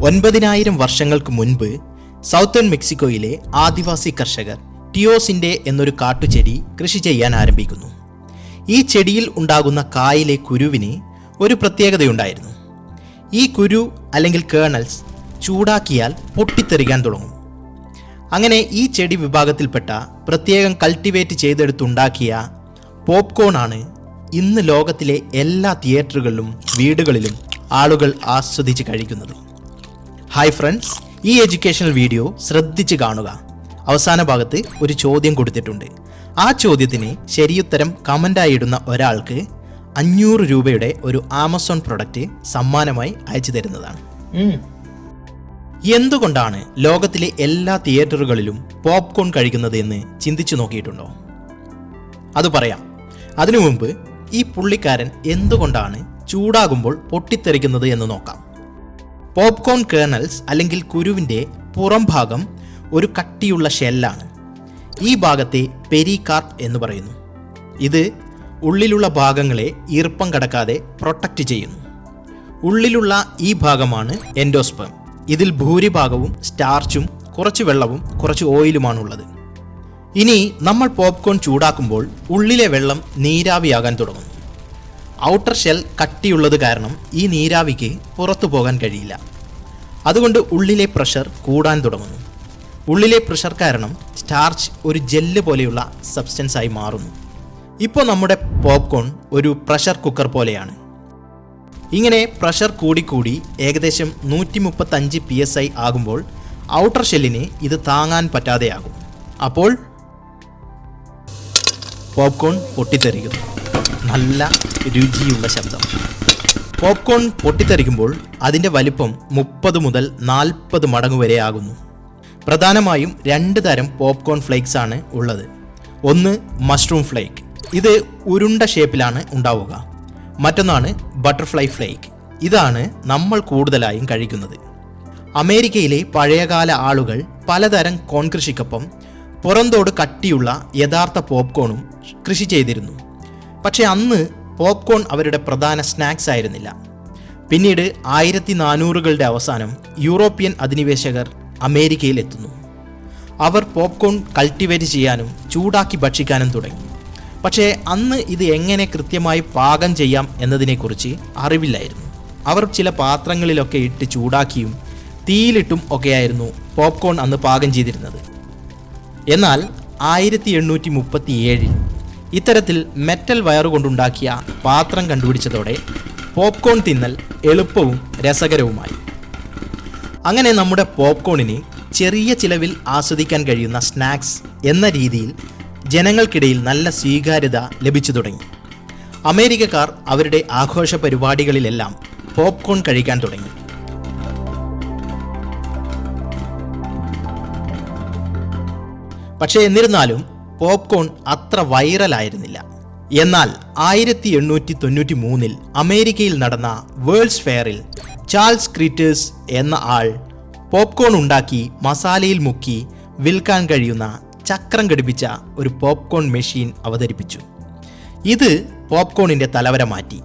9,000 വർഷങ്ങൾക്ക് മുൻപ് സൗത്തേൺ മെക്സിക്കോയിലെ ആദിവാസി കർഷകർ ടിയോസിൻ്റെ എന്നൊരു കാട്ടുചെടി കൃഷി ചെയ്യാൻ ആരംഭിക്കുന്നു. ഈ ചെടിയിൽ ഉണ്ടാകുന്ന കായിലെ കുരുവിന് ഒരു പ്രത്യേകതയുണ്ടായിരുന്നു. ഈ കുരു അല്ലെങ്കിൽ കേണൽസ് ചൂടാക്കിയാൽ പൊട്ടിത്തെറിക്കാൻ തുടങ്ങും. അങ്ങനെ ഈ ചെടി വിഭാഗത്തിൽപ്പെട്ട പ്രത്യേകം കൾട്ടിവേറ്റ് ചെയ്തെടുത്തുണ്ടാക്കിയ പോപ്കോൺ ആണ് ഇന്ന് ലോകത്തിലെ എല്ലാ തിയേറ്ററുകളിലും വീടുകളിലും ആളുകൾ ആസ്വദിച്ച് കഴിക്കുന്നത്. ഹായ് ഫ്രണ്ട്സ്, ഈ എഡ്യൂക്കേഷണൽ വീഡിയോ ശ്രദ്ധിച്ച് കാണുക. അവസാന ഭാഗത്ത് ഒരു ചോദ്യം കൊടുത്തിട്ടുണ്ട്. ആ ചോദ്യത്തിന് ശരിയുത്തരം കമൻ്റായി ഇടുന്ന ഒരാൾക്ക് 500 രൂപയുടെ ഒരു ആമസോൺ പ്രൊഡക്റ്റ് സമ്മാനമായി അയച്ചു തരുന്നതാണ്. എന്തുകൊണ്ടാണ് ലോകത്തിലെ എല്ലാ തിയേറ്ററുകളിലും പോപ്കോൺ കഴിക്കുന്നത് എന്ന് ചിന്തിച്ചു നോക്കിയിട്ടുണ്ടോ? അത് പറയാം. അതിനു മുമ്പ് ഈ പുള്ളിക്കാരൻ എന്തുകൊണ്ടാണ് ചൂടാകുമ്പോൾ പൊട്ടിത്തെറിക്കുന്നത് എന്ന് നോക്കാം. പോപ്കോൺ കേണൽസ് അല്ലെങ്കിൽ കുരുവിൻ്റെ പുറം ഭാഗം ഒരു കട്ടിയുള്ള ഷെല്ലാണ്. ഈ ഭാഗത്തെ പെരികാർപ്പ് എന്ന് പറയുന്നു. ഇത് ഉള്ളിലുള്ള ഭാഗങ്ങളെ ഈർപ്പം കടക്കാതെ പ്രൊട്ടക്റ്റ് ചെയ്യുന്നു. ഉള്ളിലുള്ള ഈ ഭാഗമാണ് എൻഡോസ്പേം. ഇതിൽ ഭൂരിഭാഗവും സ്റ്റാർച്ചും കുറച്ച് വെള്ളവും കുറച്ച് ഓയിലുമാണുള്ളത്. ഇനി നമ്മൾ പോപ്കോൺ ചൂടാക്കുമ്പോൾ ഉള്ളിലെ വെള്ളം നീരാവിയാകാൻ തുടങ്ങുന്നു. ഔട്ടർ ഷെൽ കട്ടിയുള്ളത് കാരണം ഈ നീരാവിക്ക് പുറത്തു പോകാൻ കഴിയില്ല. അതുകൊണ്ട് ഉള്ളിലെ പ്രഷർ കൂടാൻ തുടങ്ങുന്നു. ഉള്ളിലെ പ്രഷർ കാരണം സ്റ്റാർച്ച് ഒരു ജെല്ല് പോലെയുള്ള സബ്സ്റ്റൻസ് ആയി മാറുന്നു. ഇപ്പോൾ നമ്മുടെ പോപ്കോൺ ഒരു പ്രഷർ കുക്കർ പോലെയാണ്. ഇങ്ങനെ പ്രഷർ കൂടിക്കൂടി ഏകദേശം 135 PSI ആകുമ്പോൾ ഔട്ടർ ഷെല്ലിന് ഇത് താങ്ങാൻ പറ്റാതെയാകും. അപ്പോൾ പോപ്കോൺ പൊട്ടിത്തെറിക്കുന്നു. നല്ല രുചിയുള്ള ശബ്ദം. പോപ്കോൺ പൊട്ടിത്തെറിക്കുമ്പോൾ അതിൻ്റെ വലിപ്പം 30 മുതൽ 40 മടങ്ങ് വരെ ആകുന്നു. പ്രധാനമായും 2 തരം പോപ്കോൺ ഫ്ലേക്സ് ആണ് ഉള്ളത്. ഒന്ന് മഷ്റൂം ഫ്ലേക്ക്, ഇത് ഉരുണ്ട ഷേപ്പിലാണ് ഉണ്ടാവുക. മറ്റൊന്നാണ് ബട്ടർഫ്ലൈ ഫ്ലേക്ക്, ഇതാണ് നമ്മൾ കൂടുതലായും കഴിക്കുന്നത്. അമേരിക്കയിലെ പഴയകാല ആളുകൾ പലതരം കോൺ കൃഷിക്കൊപ്പം പുറന്തോട് കട്ടിയുള്ള യഥാർത്ഥ പോപ്കോണും കൃഷി ചെയ്തിരുന്നു. പക്ഷേ അന്ന് പോപ്കോൺ അവരുടെ പ്രധാന സ്നാക്സ് ആയിരുന്നില്ല. പിന്നീട് 1400കളുടെ അവസാനം യൂറോപ്യൻ അധിനിവേശകർ അമേരിക്കയിൽ എത്തുന്നു. അവർ പോപ്കോൺ കൾട്ടിവേറ്റ് ചെയ്യാനും ചൂടാക്കി ഭക്ഷിക്കാനും തുടങ്ങി. പക്ഷേ അന്ന് ഇത് എങ്ങനെ കൃത്യമായി പാകം ചെയ്യാം എന്നതിനെക്കുറിച്ച് അറിവില്ലായിരുന്നു. അവർ ചില പാത്രങ്ങളിലൊക്കെ ഇട്ട് ചൂടാക്കിയും തീയിലിട്ടും ഒക്കെയായിരുന്നു പോപ്കോൺ അന്ന് പാകം ചെയ്തിരുന്നത്. എന്നാൽ 1837 ഇത്തരത്തിൽ മെറ്റൽ വയറുകൊണ്ടുണ്ടാക്കിയ പാത്രം കണ്ടുപിടിച്ചതോടെ പോപ്കോൺ തിന്നൽ എളുപ്പവും രസകരവുമായി. അങ്ങനെ നമ്മുടെ പോപ്കോണിന് ചെറിയ ചിലവിൽ ആസ്വദിക്കാൻ കഴിയുന്ന സ്നാക്സ് എന്ന രീതിയിൽ ജനങ്ങൾക്കിടയിൽ നല്ല സ്വീകാര്യത ലഭിച്ചു തുടങ്ങി. അമേരിക്കക്കാർ അവരുടെ ആഘോഷ പരിപാടികളിലെല്ലാം പോപ്കോൺ കഴിക്കാൻ തുടങ്ങി. പക്ഷേ എന്നിരുന്നാലും പോപ്കോൺ അത്ര വൈറലായിരുന്നില്ല. എന്നാൽ 1893 അമേരിക്കയിൽ നടന്ന വേൾഡ്സ് ഫെയറിൽ ചാൾസ് ക്രീറ്റേഴ്സ് എന്ന ആൾ പോപ്കോൺ ഉണ്ടാക്കി മസാലയിൽ മുക്കി വിൽക്കാൻ കഴിയുന്ന ചക്രം ഘടിപ്പിച്ച ഒരു പോപ്കോൺ മെഷീൻ അവതരിപ്പിച്ചു. ഇത് പോപ്കോണിൻ്റെ തലവര മാറ്റി.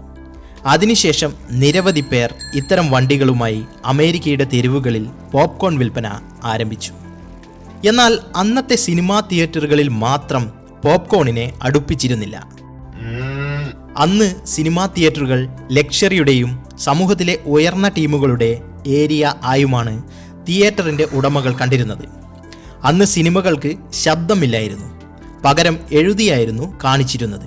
അതിനുശേഷം നിരവധി പേർ ഇത്തരം വണ്ടികളുമായി അമേരിക്കയുടെ തെരുവുകളിൽ പോപ്കോൺ വിൽപ്പന ആരംഭിച്ചു. എന്നാൽ അന്നത്തെ സിനിമാ തിയേറ്ററുകളിൽ മാത്രം പോപ്കോണിനെ അടുപ്പിച്ചിരുന്നില്ല. അന്ന് സിനിമാ തിയേറ്ററുകൾ ലക്ഷറിയുടെയും സമൂഹത്തിലെ ഉയർന്ന ടീമുകളുടെ ഏരിയ ആയുമാണ് തിയേറ്ററിൻ്റെ ഉടമകൾ കണ്ടിരുന്നത്. അന്ന് സിനിമകൾക്ക് ശബ്ദമില്ലായിരുന്നു, പകരം എഴുതിയായിരുന്നു കാണിച്ചിരുന്നത്.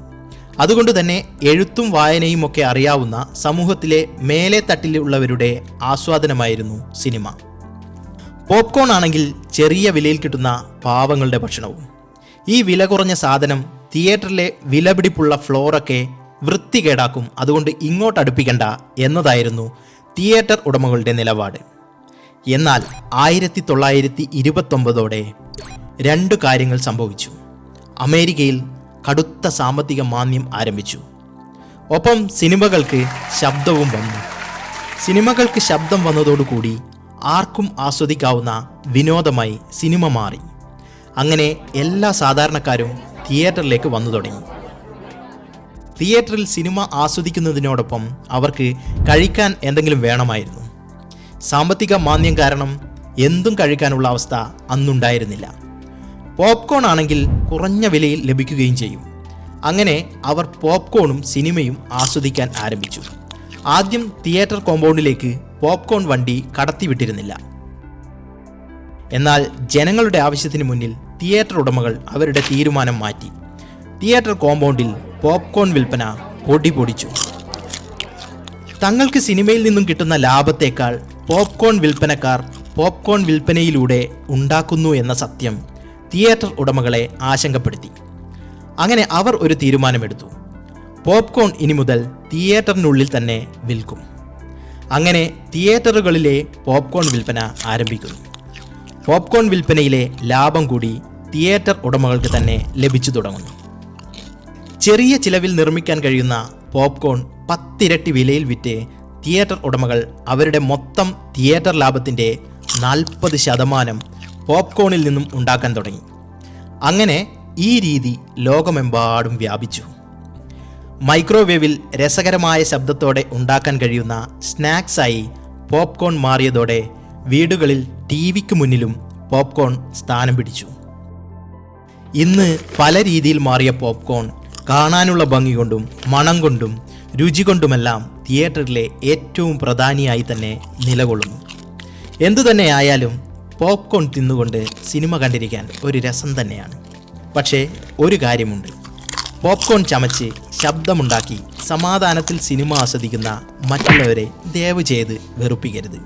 അതുകൊണ്ട് തന്നെ എഴുത്തും വായനയും ഒക്കെ അറിയാവുന്ന സമൂഹത്തിലെ മേലെ തട്ടിലുള്ളവരുടെ ആസ്വാദനമായിരുന്നു സിനിമ. പോപ്കോൺ ആണെങ്കിൽ ചെറിയ വിലയിൽ കിട്ടുന്ന പാവങ്ങളുടെ ഭക്ഷണവും. ഈ വില കുറഞ്ഞ സാധനം തിയേറ്ററിലെ വിലപിടിപ്പുള്ള ഫ്ലോറൊക്കെ വൃത്തികേടാക്കും, അതുകൊണ്ട് ഇങ്ങോട്ട് അടുപ്പിക്കണ്ട എന്നതായിരുന്നു തിയേറ്റർ ഉടമകളുടെ നിലപാട്. എന്നാൽ 1929 2 കാര്യങ്ങൾ സംഭവിച്ചു. അമേരിക്കയിൽ കടുത്ത സാമ്പത്തിക മാന്ദ്യം ആരംഭിച്ചു. ഒപ്പം സിനിമകൾക്ക് ശബ്ദവും വന്നു. സിനിമകൾക്ക് ശബ്ദം വന്നതോടുകൂടി ആർക്കും ആസ്വദിക്കാവുന്ന വിനോദമായി സിനിമ മാറി. അങ്ങനെ എല്ലാ സാധാരണക്കാരും തിയേറ്ററിലേക്ക് വന്നു തുടങ്ങി. തിയേറ്ററിൽ സിനിമ ആസ്വദിക്കുന്നതിനോടൊപ്പം അവർക്ക് കഴിക്കാൻ എന്തെങ്കിലും വേണമായിരുന്നു. സാമ്പത്തിക മാന്ദ്യം കാരണം എന്തും കഴിക്കാനുള്ള അവസ്ഥ അന്നുണ്ടായിരുന്നില്ല. പോപ്കോൺ ആണെങ്കിൽ കുറഞ്ഞ വിലയിൽ ലഭിക്കുകയും ചെയ്യും. അങ്ങനെ അവർ പോപ്കോണും സിനിമയും ആസ്വദിക്കാൻ ആരംഭിച്ചു. ആദ്യം തിയേറ്റർ കോമ്പൗണ്ടിലേക്ക് പോപ്കോൺ വണ്ടി കടത്തിവിട്ടിരുന്നില്ല. എന്നാൽ ജനങ്ങളുടെ ആവശ്യത്തിന് മുന്നിൽ തിയേറ്റർ ഉടമകൾ അവരുടെ തീരുമാനം മാറ്റി. തിയേറ്റർ കോമ്പൗണ്ടിൽ പോപ്കോൺ വിൽപ്പന പൊടിപൊടിച്ചു. തങ്ങൾക്ക് സിനിമയിൽ നിന്നും കിട്ടുന്ന ലാഭത്തേക്കാൾ പോപ്കോൺ വിൽപ്പനക്കാർ പോപ്കോൺ വിൽപ്പനയിലൂടെ ഉണ്ടാക്കുന്നു എന്ന സത്യം തിയേറ്റർ ഉടമകളെ ആശങ്കപ്പെടുത്തി. അങ്ങനെ അവർ ഒരു തീരുമാനമെടുത്തു. പോപ്കോൺ ഇനി മുതൽ തിയേറ്ററിനുള്ളിൽ തന്നെ വിൽക്കും. അങ്ങനെ തിയേറ്ററുകളിലെ പോപ്കോൺ വിൽപ്പന ആരംഭിക്കുന്നു. പോപ്കോൺ വിൽപ്പനയിലെ ലാഭം കൂടി തിയേറ്റർ ഉടമകൾക്ക് തന്നെ ലഭിച്ചു തുടങ്ങുന്നു. ചെറിയ ചിലവിൽ നിർമ്മിക്കാൻ കഴിയുന്ന പോപ്കോൺ 10 ഇരട്ടി വിലയിൽ വിറ്റ് തിയേറ്റർ ഉടമകൾ അവരുടെ മൊത്തം തിയേറ്റർ ലാഭത്തിൻ്റെ 40% പോപ്കോണിൽ നിന്നും ഉണ്ടാക്കാൻ തുടങ്ങി. അങ്ങനെ ഈ രീതി ലോകമെമ്പാടും വ്യാപിച്ചു. മൈക്രോവേവിൽ രസകരമായ ശബ്ദത്തോടെ ഉണ്ടാക്കാൻ കഴിയുന്ന സ്നാക്സായി പോപ്കോൺ മാറിയതോടെ വീടുകളിൽ ടിവിക്ക് മുന്നിലും പോപ്കോൺ സ്ഥാനം പിടിച്ചു. ഇന്ന് പല രീതിയിൽ മാറിയ പോപ്കോൺ കാണാനുള്ള ഭംഗി കൊണ്ടും മണം കൊണ്ടും രുചി കൊണ്ടുമെല്ലാം തിയേറ്ററിലെ ഏറ്റവും പ്രധാനിയായി തന്നെ നിലകൊള്ളുന്നു. എന്തുതന്നെയായാലും പോപ്കോൺ തിന്നുകൊണ്ട് സിനിമ കണ്ടിരിക്കാൻ ഒരു രസം തന്നെയാണ്. പക്ഷേ ഒരു കാര്യമുണ്ട്, പോപ്കോൺ ചമച്ച് ശബ്ദമുണ്ടാക്കി സമാധാനത്തിൽ സിനിമ ആസ്വദിക്കുന്ന മറ്റുള്ളവരെ ദയവ് ചെയ്ത് വെറുപ്പിക്കരുത്.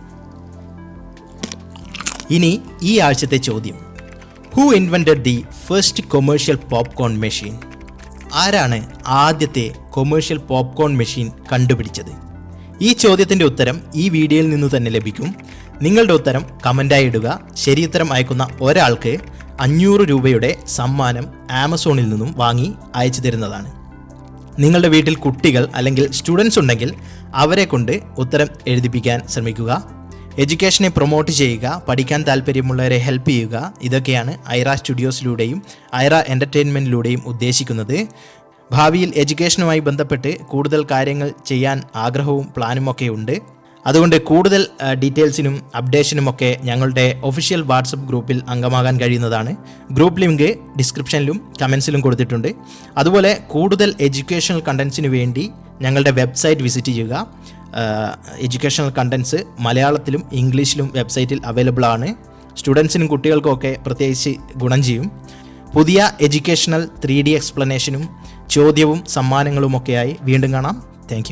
ഇനി ഈ ആഴ്ചത്തെ ചോദ്യം: who invented the first commercial popcorn machine? ആരാണ് ആദ്യത്തെ കൊമേഴ്ഷ്യൽ പോപ്കോൺ മെഷീൻ കണ്ടുപിടിച്ചത്? ഈ ചോദ്യത്തിൻ്റെ ഉത്തരം ഈ വീഡിയോയിൽ നിന്ന് തന്നെ ലഭിക്കും. നിങ്ങളുടെ ഉത്തരം കമൻ്റായി ഇടുക. ശരിയുത്തരം അയക്കുന്ന ഒരാൾക്ക് 500 രൂപയുടെ സമ്മാനം ആമസോണിൽ നിന്നും വാങ്ങി അയച്ചു തരുന്നതാണ്. നിങ്ങളുടെ വീട്ടിൽ കുട്ടികൾ അല്ലെങ്കിൽ സ്റ്റുഡൻസ് ഉണ്ടെങ്കിൽ അവരെ കൊണ്ട് ഉത്തരം എഴുതിപ്പിക്കാൻ ശ്രമിക്കുക. എഡ്യൂക്കേഷനെ പ്രൊമോട്ട് ചെയ്യുക, പഠിക്കാൻ താല്പര്യമുള്ളവരെ ഹെൽപ്പ് ചെയ്യുക. ഇതൊക്കെയാണ് ഐറ സ്റ്റുഡിയോസിലൂടെയും ഐറ എൻ്റർടൈൻമെൻറ്റിലൂടെയും ഉദ്ദേശിക്കുന്നത്. ഭാവിയിൽ എഡ്യൂക്കേഷനുമായി ബന്ധപ്പെട്ട് കൂടുതൽ കാര്യങ്ങൾ ചെയ്യാൻ ആഗ്രഹവും പ്ലാനുമൊക്കെ ഉണ്ട്. അതുകൊണ്ട് കൂടുതൽ ഡീറ്റെയിൽസിനും അപ്ഡേഷനുമൊക്കെ ഞങ്ങളുടെ ഒഫീഷ്യൽ വാട്സപ്പ് ഗ്രൂപ്പിൽ അംഗമാകാൻ കഴിയുന്നതാണ്. ഗ്രൂപ്പ് ലിങ്ക് ഡിസ്ക്രിപ്ഷനിലും കമൻസിലും കൊടുത്തിട്ടുണ്ട്. അതുപോലെ കൂടുതൽ എഡ്യൂക്കേഷണൽ കണ്ടൻസിന് വേണ്ടി ഞങ്ങളുടെ വെബ്സൈറ്റ് വിസിറ്റ് ചെയ്യുക. എഡ്യൂക്കേഷണൽ കണ്ടൻസ് മലയാളത്തിലും ഇംഗ്ലീഷിലും വെബ്സൈറ്റിൽ അവൈലബിൾ ആണ്. സ്റ്റുഡൻസിനും കുട്ടികൾക്കൊക്കെ പ്രത്യേകിച്ച് ഗുണം ചെയ്യും. പുതിയ എഡ്യൂക്കേഷണൽ 3D എക്സ്പ്ലനേഷനും ചോദ്യവും സമ്മാനങ്ങളുമൊക്കെയായി വീണ്ടും കാണാം. താങ്ക്